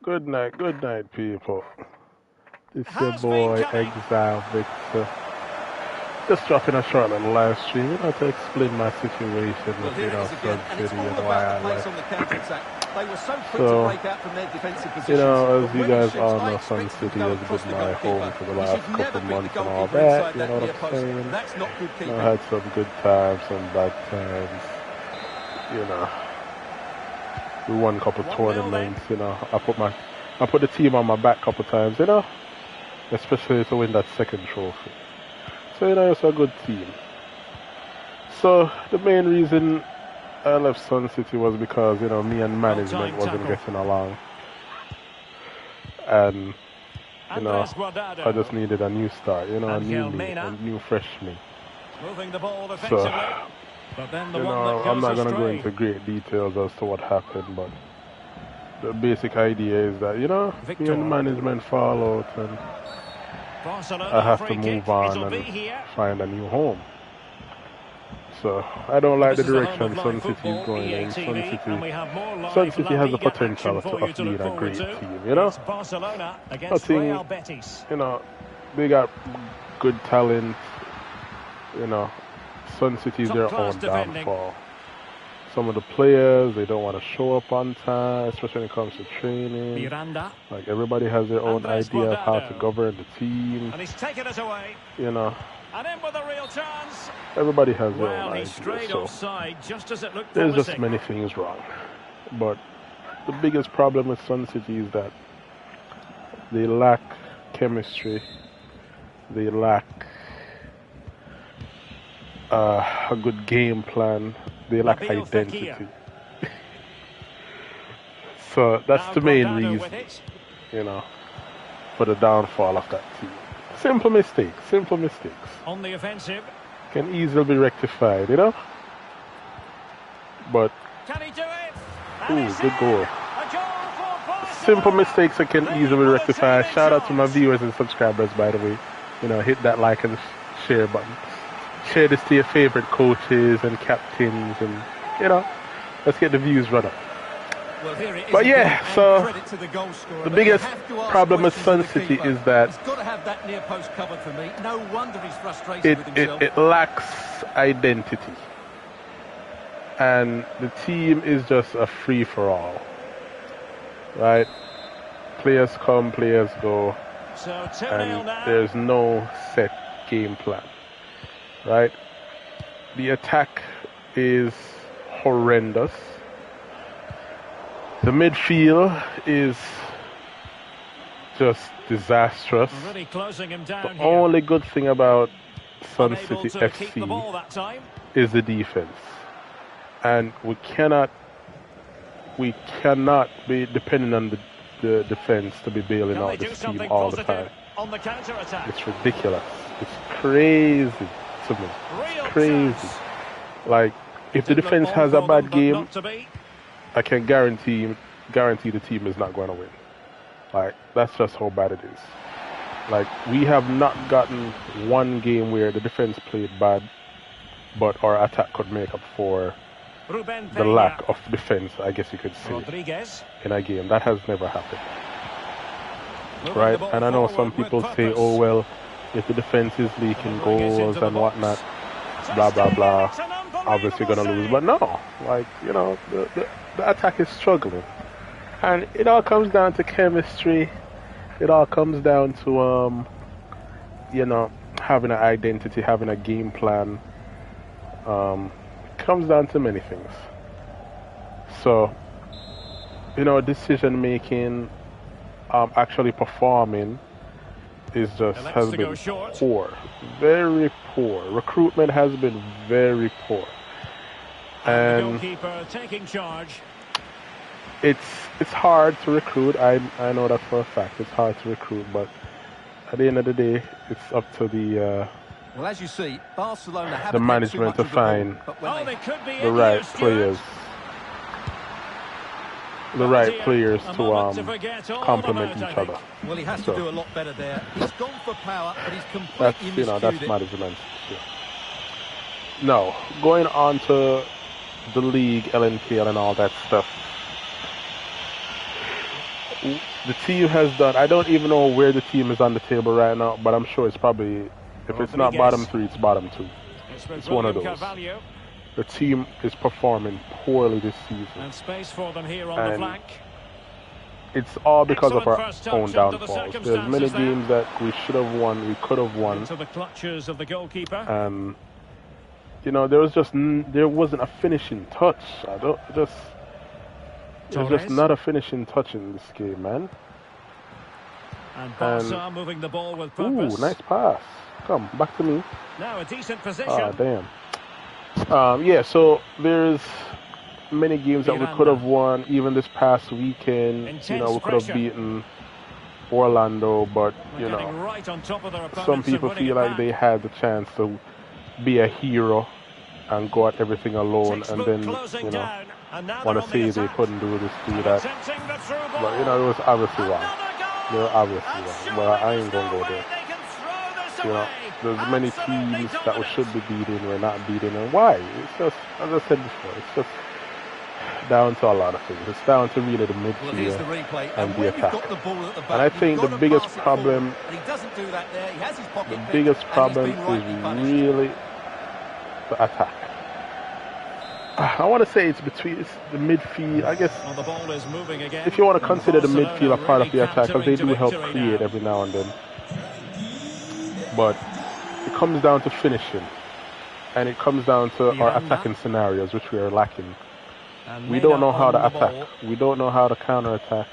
good night, people. It's your boy Exile Victor. Just dropping a short little live stream, to explain my situation with SunCity and why I left. So, as you guys all know, SunCity has been my home for the last couple months and all that. You know what I'm saying? I had some good times, some bad times. We won a couple tournaments. I put the team on my back a couple times. Especially to win that second trophy. So, it's a good team. So, the main reason I left SunCity was because, me and management wasn't getting along. And, I just needed a new start, a new me, a new fresh me. So, I'm not going to go into great details as to what happened, but the basic idea is that, me and management fall out and I have to move on and find a new home. So I don't like the direction SunCity is going in. SunCity has the potential of being a great team, they got good talent, SunCity is their own downfall. Some of the players, they don't want to show up on time, especially when it comes to training. Like, everybody has their own idea of how to govern the team. And he's taken it away. And in with a real chance. Everybody has their own idea. So offside, just as it looked there's just many things wrong. But the biggest problem with SunCity is that they lack chemistry. They lack a good game plan. They lack identity. So that's the main reason, for the downfall of that team. Simple mistakes. On the offensive. Can easily be rectified, But, can he do it? Good goal. Simple mistakes that can easily be rectified. Shout out to my viewers and subscribers, by the way. Hit that like and share button. Share this to your favorite coaches and captains, and let's get the views run up. But yeah, so the biggest problem with SunCity is that it lacks identity, and the team is just a free for all, right? Players come, players go, and there's no set game plan. Right? The attack is horrendous. The midfield is just disastrous. The only good thing about SunCity FC is the defense. And we cannot be dependent on the defense to be bailing out this team all the time. It's ridiculous. It's crazy. To me. It's crazy. Like, if the defense has a bad game, I can guarantee the team is not going to win. Like, that's just how bad it is. Like, we have not gotten one game where the defense played bad, but our attack could make up for the lack of defense, I guess you could say, in a game. That has never happened. Right? And I know some people say, oh, well, if the defense is leaking goals and whatnot, blah, blah, blah, obviously going to lose. But no, like, the attack is struggling. And it all comes down to chemistry. It all comes down to, having an identity, having a game plan. It comes down to many things. So, decision making, actually performing, has been poor, very poor. Recruitment has been very poor, and taking charge. It's hard to recruit. I know that for a fact. It's hard to recruit, but at the end of the day, it's up to the as you see, Barcelona the management to find the right players. The right players to complement each other. Well, he has to do a lot better there. He's gone for power, but he's completely that's management. Yeah. No, going on to the league, LNPL, and all that stuff. the team has done. I don't even know where the team is on the table right now, but I'm sure it's probably, if it's not bottom 3, it's bottom 2. It's one of those. The team is performing poorly this season. And space for them here on the flank. It's all because of our own downfalls. There's many games that we should have won, we could have won. Into the clutches of the goalkeeper. And you know, there wasn't a finishing touch. There's just not a finishing touch in this game, man. And Barca moving the ball with purpose. Ooh, nice pass. Come back to me. Now a decent position. Ah, damn. Yeah, so there's many games that we could have won. Even this past weekend, you know, we could have beaten Orlando, but you know, right on top of their some people feel like they had the chance to be a hero and go at everything alone, and then you know, want to say they couldn't do that. But you know, it was obviously wrong. They were obviously wrong. But I ain't gonna go there. You know, there's many teams that we should be beating, we're not beating, and why? It's just, as I said before, it's just down to a lot of things. It's down to really the midfield and the attack. And I think the biggest problem, is really the attack. I want to say it's the midfield. I guess the ball is moving again. If you want to consider the midfield a part of the attack, because they do help create every now and then. But it comes down to finishing, and it comes down to our attacking scenarios, which we are lacking. We don't know how to attack. We don't know how to counter-attack.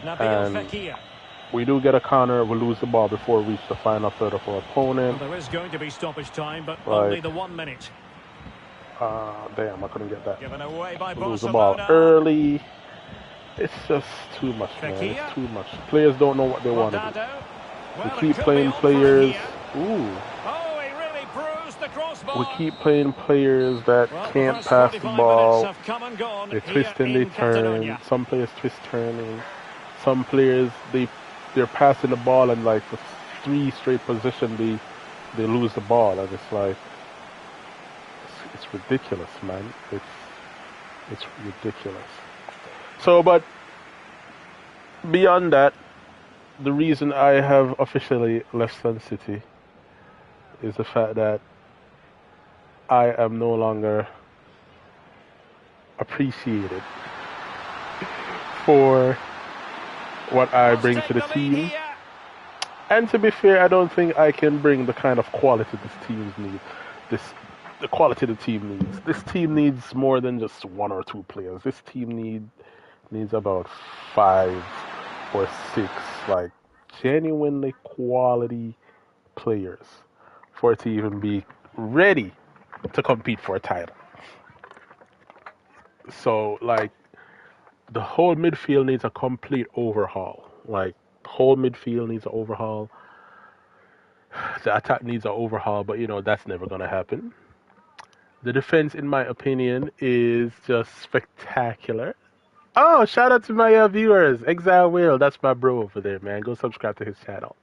And we do get a counter, we lose the ball before we reach the final third of our opponent. Well, there is going to be stoppage time, but only the 1 minute. Damn, I couldn't get that. Given away by lose the ball early. It's just too much, man. It's too much. Players don't know what they want to do. We keep playing players. Ooh. We keep playing players that can't pass the ball. They twist and they turn. Some players twist turning. Some players they're passing the ball, and like for 3 straight possessions they lose the ball, and it's like it's ridiculous, man. It's ridiculous. So, but beyond that, the reason I have officially left SunCity is the fact that I am no longer appreciated for what I bring to the team. And to be fair, I don't think I can bring the kind of quality this team needs. The quality the team needs. This team needs more than just 1 or 2 players. This team needs about 5 or 6 like genuinely quality players for it to even be ready to compete for a title. So like the whole midfield needs a complete overhaul. Like the whole midfield needs an overhaul. The attack needs an overhaul, but you know that's never gonna happen. The defense, in my opinion, is just spectacular. Oh, shout out to my viewers. Exile Will, that's my bro over there, man. Go subscribe to his channel.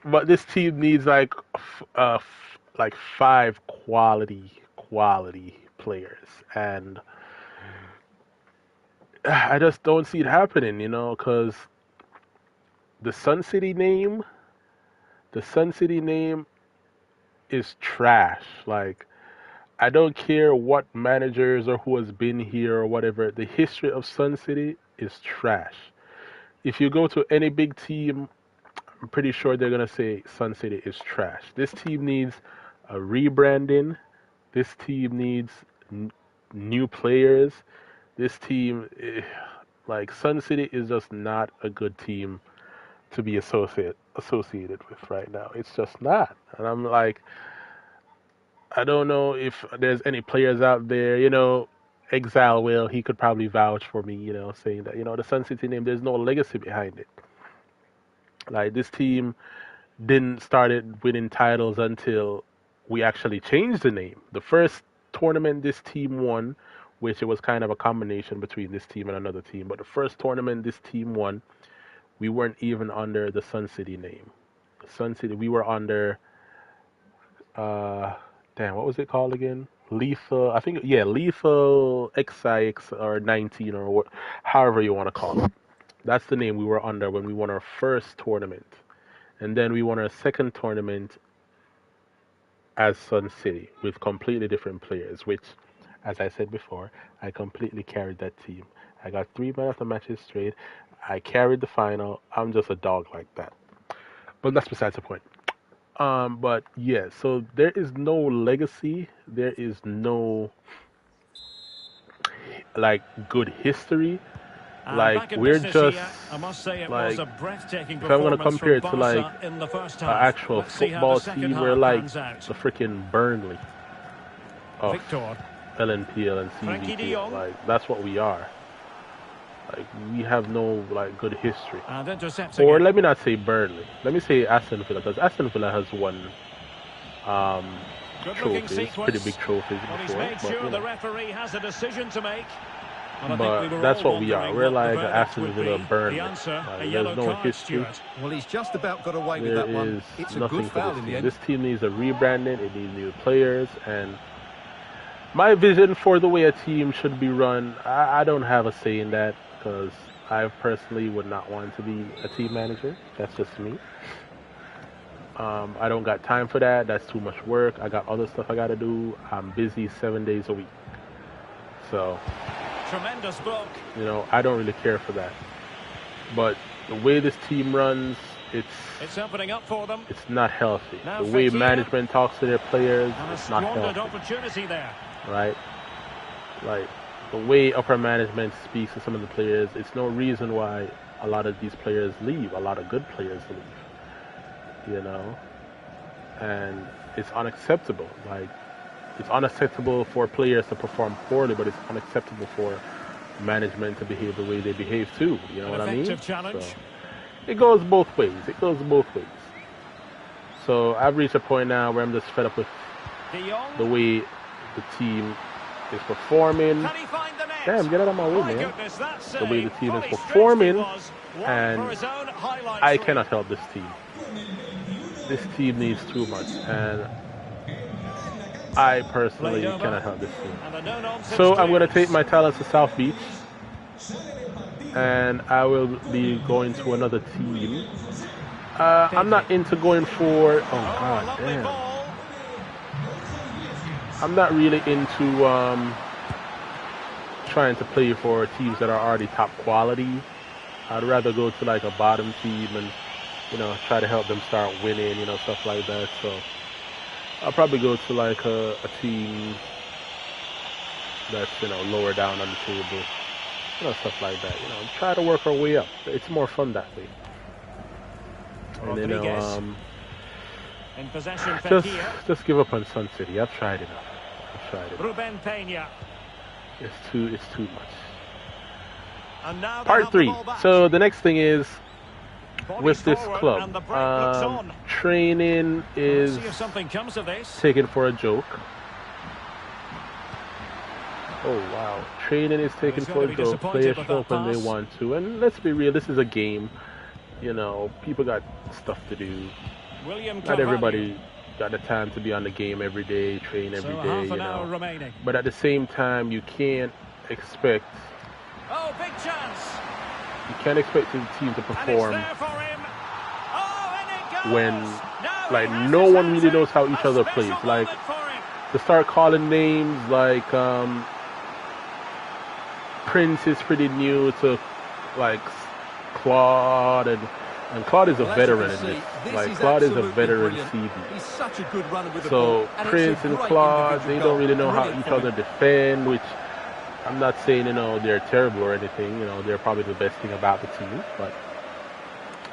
But this team needs like 5 quality players, and I just don't see it happening, you know, because the SunCity name is trash. Like, I don't care what managers or who has been here or whatever. The history of SunCity is trash. If you go to any big team, I'm pretty sure they're going to say SunCity is trash. This team needs a rebranding. This team needs new players. This team, like SunCity is just not a good team to be associated with right now. It's just not. And I'm like, I don't know if there's any players out there, you know, Exile Will, he could probably vouch for me, you know, saying that, you know, the SunCity name, there's no legacy behind it. Like, this team didn't started winning titles until we actually changed the name. The first tournament this team won, which it was kind of a combination between this team and another team, but the first tournament this team won, we weren't even under the SunCity name. SunCity, we were under damn, what was it called again? Lethal, I think, yeah, Lethal XIX or 19 or what, however you want to call it. That's the name we were under when we won our first tournament. And then we won our second tournament as SunCity with completely different players, which, as I said before, I completely carried that team. I got 3 man of the matches straight. I carried the final. I'm just a dog like that. But that's besides the point. But yeah, so there is no legacy. There is no like good history. Like we're just I must say it was like a breathtaking if I'm gonna performance compare from it to like Barca in the first an half. actual Let's see how the football second team, we're half like pans out. the freaking Burnley of Victor, LNPL and Frankie de CVPL. Jong, Like that's what we are. Like we have no like good history. and intercepting Or it. let me not say Burnley. Let me say Aston Villa, because Aston Villa has won Good-looking trophies, sequence. pretty big trophies Well, he's before. made But, sure you the know, referee has a decision to make. And I think but we were that's all what we are. wondering We're what like the an verdict Aston would Villa be. Burnley. The answer, a There's yellow no card, history. Stuart. Well, he's just about got away with There that one. is It's a nothing good for foul this in the team. end. This team needs a rebranding. It needs new players. And my vision for the way a team should be run, I don't have a say in that, because I personally would not want to be a team manager. That's just me. I don't got time for that. That's too much work. I got other stuff I got to do. I'm busy 7 days a week. So, Tremendous block. you know, I don't really care for that. But the way this team runs, It's opening up for them. it's not healthy. Now The way Fekir. management talks to their players, And a it's not squandered healthy, opportunity there. right? Like the way upper management speaks to some of the players, it's no reason why a lot of these players leave. A lot of good players leave, you know, and it's unacceptable. Like it's unacceptable for players to perform poorly, but it's unacceptable for management to behave the way they behave too. You know An what I mean? effective challenge. So, it goes both ways. It goes both ways. So I've reached a point now where I'm just fed up with De Jong. the way the team is performing. Can he find the net? Damn, get out of my way, My man. goodness, that The way the save. team is Fully stretched he performing, was. One and for his own highlight I reel. cannot help this team. This team needs too much, and I personally Played over. cannot help this team. And a no-nonsense So I'm going to clearance. take my talents to South Beach, and I will be going to another team. I'm not into going for. Oh Oh, a God lovely damn! ball. I'm not really into trying to play for teams that are already top quality. I'd rather go to like a bottom team and, you know, try to help them start winning, you know, stuff like that. So I'll probably go to like a team that's, you know, lower down on the table, you know, stuff like that. You know, try to work our way up. It's more fun that way. And you know, Rodriguez. In possession, just Fekir. give up on SunCity. I've tried enough. I've tried it. Ruben Peña. It's too much. And now they Part have the 3. ball back. So the next thing is, Bodies with this forward, club, and the break looks on. training is Let's see if something comes of this. taken for a joke. Oh wow, training is taken He's for gonna a be joke. disappointed Players with show that up when they pass. want to, and let's be real, this is a game. You know, people got stuff to do. William Not Carvalho. everybody got the time to be on the game every day, train every So day. half You an hour know, remaining. but at the same time, you can't expect Oh, big chance. the team to And it's perform there for him. Oh, and it goes. when, Now like, he has no his one really hat-trick. knows how each A other special plays. Like, moment for him. to start calling names like Prince is pretty new to like Claude, and Claude is a Well, as you veteran can in see, this. this Like is Claude is a absolutely veteran brilliant. CB. He's such a good runner with the So ball. And Prince it's a and great Claude, individual they don't really goal. know how Brilliant each from other him. defend, which I'm not saying, you know, they're terrible or anything. You know, they're probably the best thing about the team, but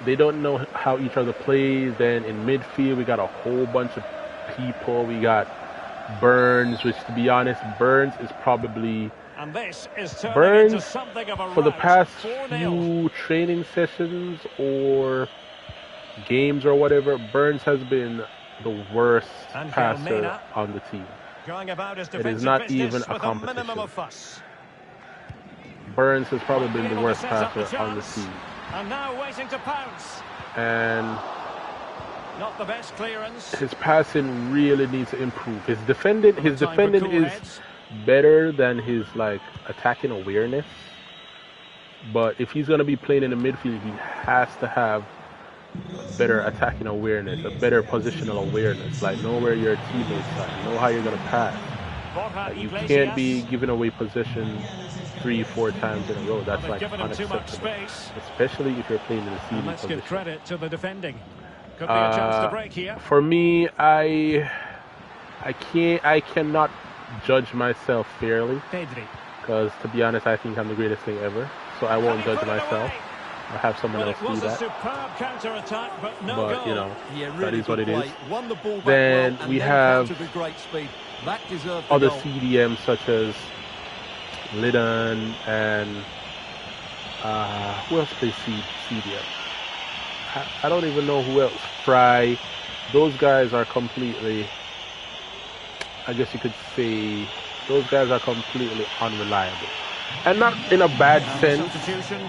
they don't know how each other plays. Then in midfield, we got a whole bunch of people. We got Burns, which, to be honest, Burns is probably And this is turning into Burns something of a for the rout. past 4-0. few training sessions or games or whatever. Burns has been the worst And passer Galmena on the team. going about his It defensive is not business even a with a minimum competition. of fuss. Burns has probably Might be been the able to worst set up the passer on the chance. team. And now waiting to pounce. And Not the best clearance. His passing really needs to improve. His defending is better than his like attacking awareness. But if he's gonna be playing in the midfield, he has to have better attacking awareness, a better positional awareness, like know where your teammates are, know how you're gonna pass. Like, you can't be giving away possession 3-4 times in a row. That's like unacceptable, especially if you're playing in the CD Let's position. give credit to the defending. Could be a chance to break here. For me, I cannot judge myself fairly, because to be honest, I think I'm the greatest thing ever. So I won't judge myself. I'll have someone else do that. But you know, that is what it is. Then we have other CDMs such as Lidon and who else plays CDM? I don't even know who else. Fry. Those guys are completely, I guess you could say, those guys are completely unreliable. And not in a bad sense,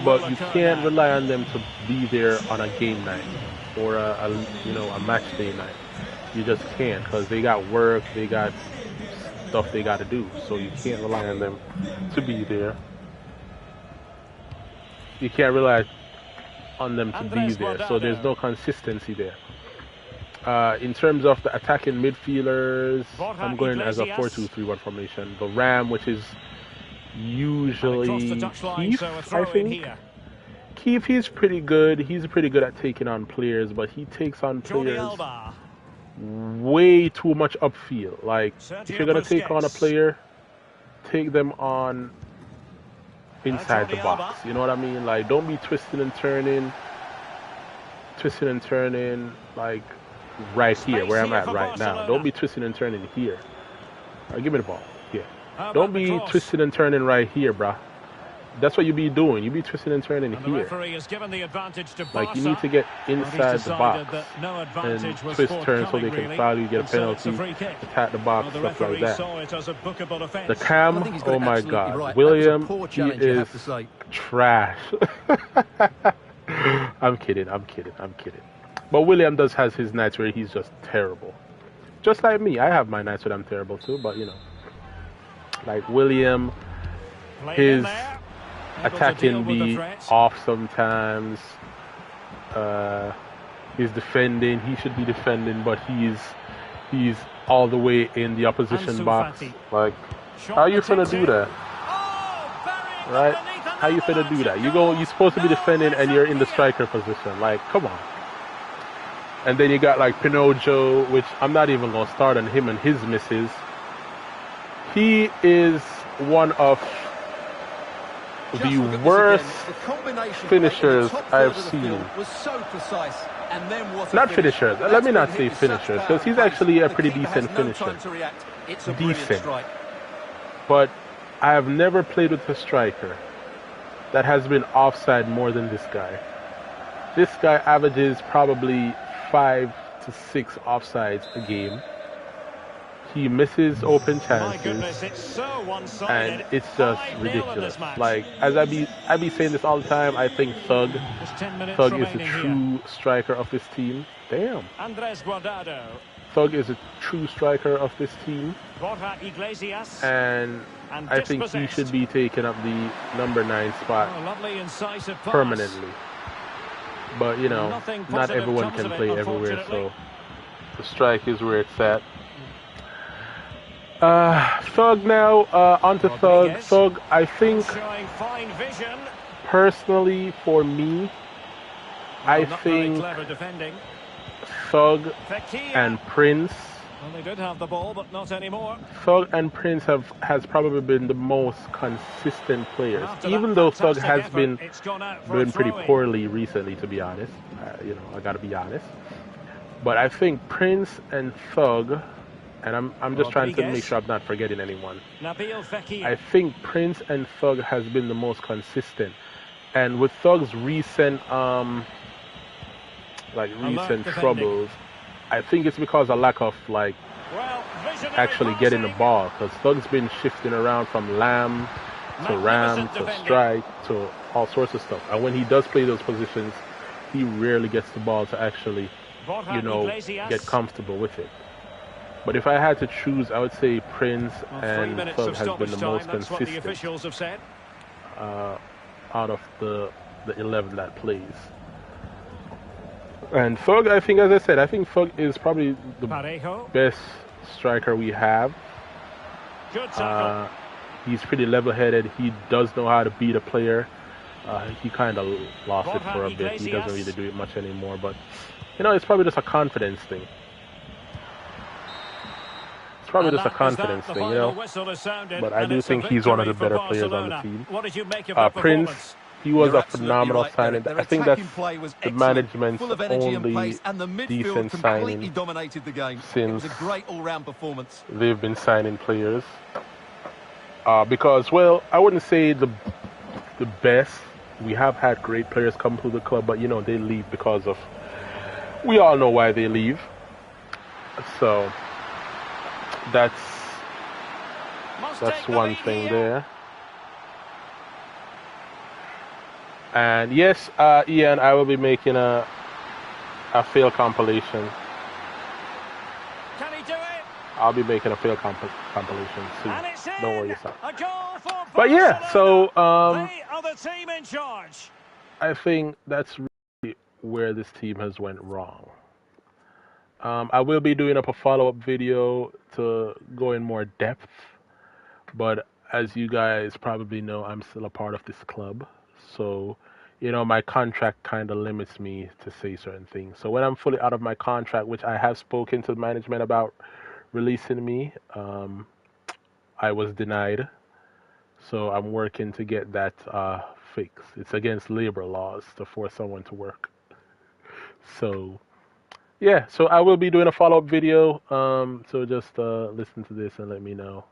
but you can't rely on them to be there on a game night or a match day night. You just can't, because they got work, they got stuff they got to do. So you can't rely on them to be there. You can't rely on them to be there. So there's no consistency there. In terms of the attacking midfielders, I'm going as a 4-2-3-1 formation. The Ram, which is usually Keith, I think. Keith, he's pretty good. He's pretty good at taking on players, but he takes on players way too much upfield. Like, if you're going to take on a player, take them on inside the box. You know what I mean? Like, don't be twisting and turning, like right here where I'm at right now. Don't be twisting and turning here. Give me the ball. Yeah. Don't be twisting and turning right here, bruh. That's what you be doing. You be twisting and turning here. Like, you need to get inside the box and twist, turn so they can foul you, get a penalty, attack the box, stuff like that. The Cam, oh my God. William, he is trash. I'm kidding. But William has his nights where he's just terrible. Just like me. I have my nights where I'm terrible too, but you know. Like William, his attacking be off sometimes. His defending, he should be defending, but he's all the way in the opposition box. Like, how you finna do that? Right? How you finna do that? You're supposed to be defending and you're in the striker position. Like, come on. And then you got like Pinocho, which I'm not even gonna start on him and his misses. He is one of the worst finishers I've seen. Not finishers. Let me not say finishers, because he's actually a pretty decent finisher. Decent. But I have never played with a striker that has been offside more than this guy. This guy averages probably 5 to 6 offsides a game. He misses open chances, and it's just ridiculous. Like, as I be saying this all the time, I think Thug is the true striker of this team. Damn. Thug is a true striker of this team, and I think he should be taking up the number 9 spot permanently. But you know, not everyone can play everywhere, so the strike is where it's at. Thug now, onto Thug. Thug, I think, personally, for me, I think Thug and Prince. Well, they did have the ball, but not anymore. Thug and Prince has probably been the most consistent players, even though Thug has been doing pretty poorly recently, to be honest. You know, I gotta be honest. But I think Prince and Thug, and I'm just trying to make sure I'm not forgetting anyone. I think Prince and Thug has been the most consistent. And with Thug's recent troubles, I think it's because of lack of actually getting the ball, because Thug's been shifting around from Lamb to Ram to Strike to all sorts of stuff. And when he does play those positions, he rarely gets the ball to actually get comfortable with it. But if I had to choose, I would say Prince and Thug has been the most consistent out of the 11 that plays. And Thug, I think, as I said, I think Thug is probably the best striker we have. He's pretty level-headed. He does know how to beat a player. He kind of lost it for a bit. He doesn't really do it much anymore. But, it's probably just a confidence thing. It's probably just a confidence thing, But I do think he's one of the better players on the team. Prince, he was a phenomenal signing. I think that's the management's only decent signing since they've been signing players. Because, well, I wouldn't say the best. We have had great players come through the club, but, they leave because of... We all know why they leave. So, that's one thing there. And yes, Ian, I will be making a fail compilation. Can he do it? I'll be making a fail compilation soon. Don't worry yourself. But yeah, so the team in charge. I think that's really where this team has went wrong. I will be doing up a follow-up video to go in more depth, but as you guys probably know, I'm still a part of this club, so my contract kind of limits me to say certain things. So when I'm fully out of my contract, which I have spoken to management about releasing me, I was denied, so I'm working to get that fixed. It's against labor laws to force someone to work. So yeah, so I will be doing a follow-up video, so just listen to this and let me know.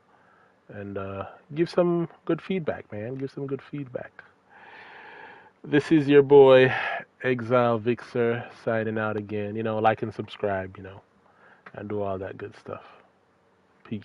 And give some good feedback, man. Give some good feedback. This is your boy, Exile Vixer, signing out again. Like and subscribe, and do all that good stuff. Peace.